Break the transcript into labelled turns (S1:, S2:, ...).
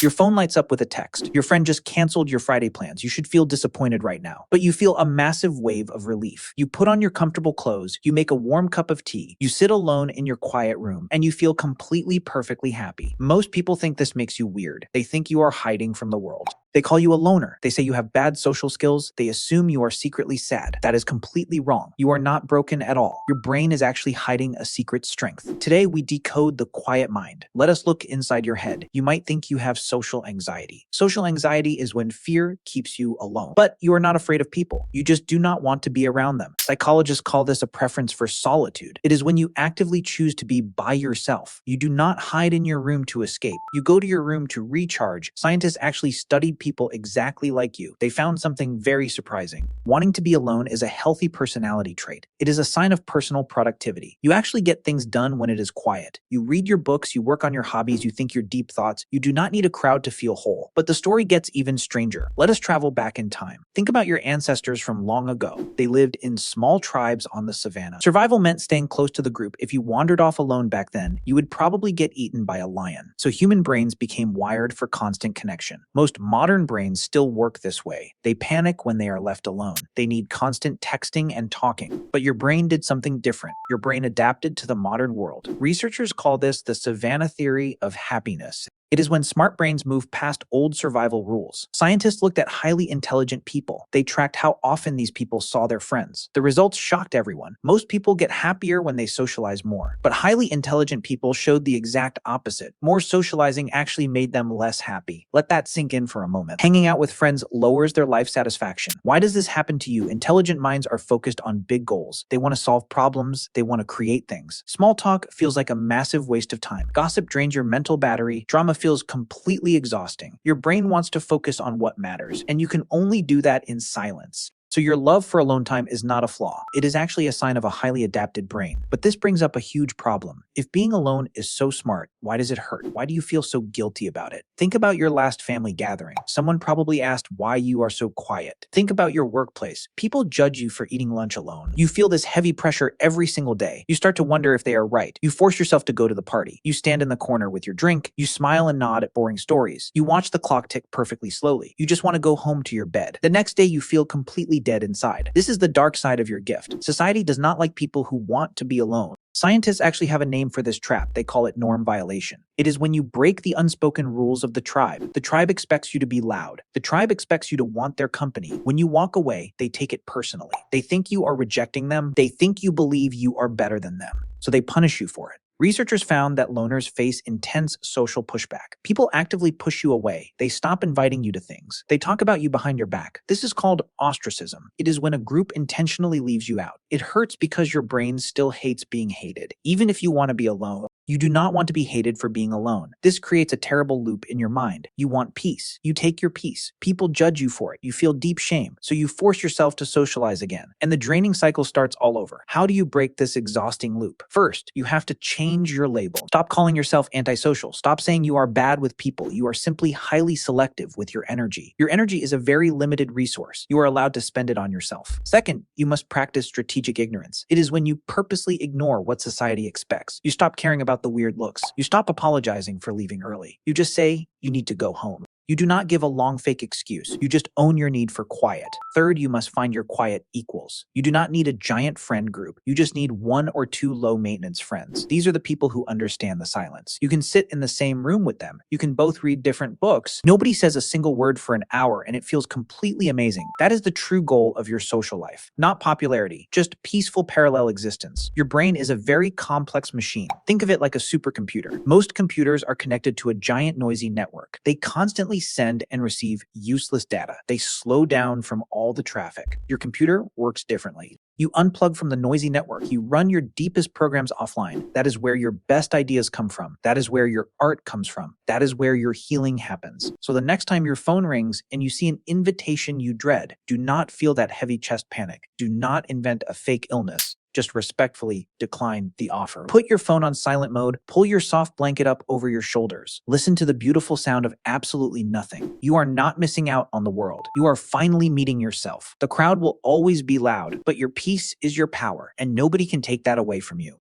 S1: Your phone lights up with a text. Your friend just canceled your Friday plans. You should feel disappointed right now. But you feel a massive wave of relief. You put on your comfortable clothes. You make a warm cup of tea. You sit alone in your quiet room, and you feel completely perfectly happy. Most people think this makes you weird. They think you are hiding from the world. They call you a loner. They say you have bad social skills. They assume you are secretly sad. That is completely wrong. You are not broken at all. Your brain is actually hiding a secret strength. Today, we decode the quiet mind. Let us look inside your head. You might think you have social anxiety. Social anxiety is when fear keeps you alone. But you are not afraid of people. You just do not want to be around them. Psychologists call this a preference for solitude. It is when you actively choose to be by yourself. You do not hide in your room to escape. You go to your room to recharge. Scientists actually studied people exactly like you. They found something very surprising. Wanting to be alone is a healthy personality trait. It is a sign of personal productivity. You actually get things done when it is quiet. You read your books, you work on your hobbies, you think your deep thoughts. You do not need a crowd to feel whole. But the story gets even stranger. Let us travel back in time. Think about your ancestors from long ago. They lived in small tribes on the savannah. Survival meant staying close to the group. If you wandered off alone back then, you would probably get eaten by a lion. So human brains became wired for constant connection. Most modern brains still work this way. They panic when they are left alone. They need constant texting and talking. But your brain did something different. Your brain adapted to the modern world. Researchers call this the savannah theory of happiness. It is when smart brains move past old survival rules. Scientists looked at highly intelligent people. They tracked how often these people saw their friends. The results shocked everyone. Most people get happier when they socialize more. But highly intelligent people showed the exact opposite. More socializing actually made them less happy. Let that sink in for a moment. Hanging out with friends lowers their life satisfaction. Why does this happen to you? Intelligent minds are focused on big goals. They want to solve problems. They want to create things. Small talk feels like a massive waste of time. Gossip drains your mental battery. Drama feels completely exhausting. Your brain wants to focus on what matters, and you can only do that in silence. So your love for alone time is not a flaw. It is actually a sign of a highly adapted brain. But this brings up a huge problem. If being alone is so smart, why does it hurt? Why do you feel so guilty about it? Think about your last family gathering. Someone probably asked why you are so quiet. Think about your workplace. People judge you for eating lunch alone. You feel this heavy pressure every single day. You start to wonder if they are right. You force yourself to go to the party. You stand in the corner with your drink. You smile and nod at boring stories. You watch the clock tick perfectly slowly. You just want to go home to your bed. The next day you feel completely dead inside. This is the dark side of your gift. Society does not like people who want to be alone. Scientists actually have a name for this trap. They call it norm violation. It is when you break the unspoken rules of the tribe. The tribe expects you to be loud. The tribe expects you to want their company. When you walk away, they take it personally. They think you are rejecting them. They think you believe you are better than them. So they punish you for it. Researchers found that loners face intense social pushback. People actively push you away. They stop inviting you to things. They talk about you behind your back. This is called ostracism. It is when a group intentionally leaves you out. It hurts because your brain still hates being hated. Even if you want to be alone, you do not want to be hated for being alone. This creates a terrible loop in your mind. You want peace. You take your peace. People judge you for it. You feel deep shame. So you force yourself to socialize again. And the draining cycle starts all over. How do you break this exhausting loop? First, you have to change your label. Stop calling yourself antisocial. Stop saying you are bad with people. You are simply highly selective with your energy. Your energy is a very limited resource. You are allowed to spend it on yourself. Second, you must practice strategic ignorance. It is when you purposely ignore what society expects. You stop caring about the weird looks. You stop apologizing for leaving early. You just say you need to go home. You do not give a long fake excuse. You just own your need for quiet. Third, you must find your quiet equals. You do not need a giant friend group. You just need 1 or 2 low-maintenance friends. These are the people who understand the silence. You can sit in the same room with them. You can both read different books. Nobody says a single word for an hour, and it feels completely amazing. That is the true goal of your social life. Not popularity, just peaceful parallel existence. Your brain is a very complex machine. Think of it like a supercomputer. Most computers are connected to a giant noisy network. They constantly send and receive useless data. They slow down from all the traffic. Your computer works differently. You unplug from the noisy network. You run your deepest programs offline. That is where your best ideas come from. That is where your art comes from. That is where your healing happens. So the next time your phone rings and you see an invitation you dread, do not feel that heavy chest panic. Do not invent a fake illness. Just respectfully decline the offer. Put your phone on silent mode. Pull your soft blanket up over your shoulders. Listen to the beautiful sound of absolutely nothing. You are not missing out on the world. You are finally meeting yourself. The crowd will always be loud, but your peace is your power, and nobody can take that away from you.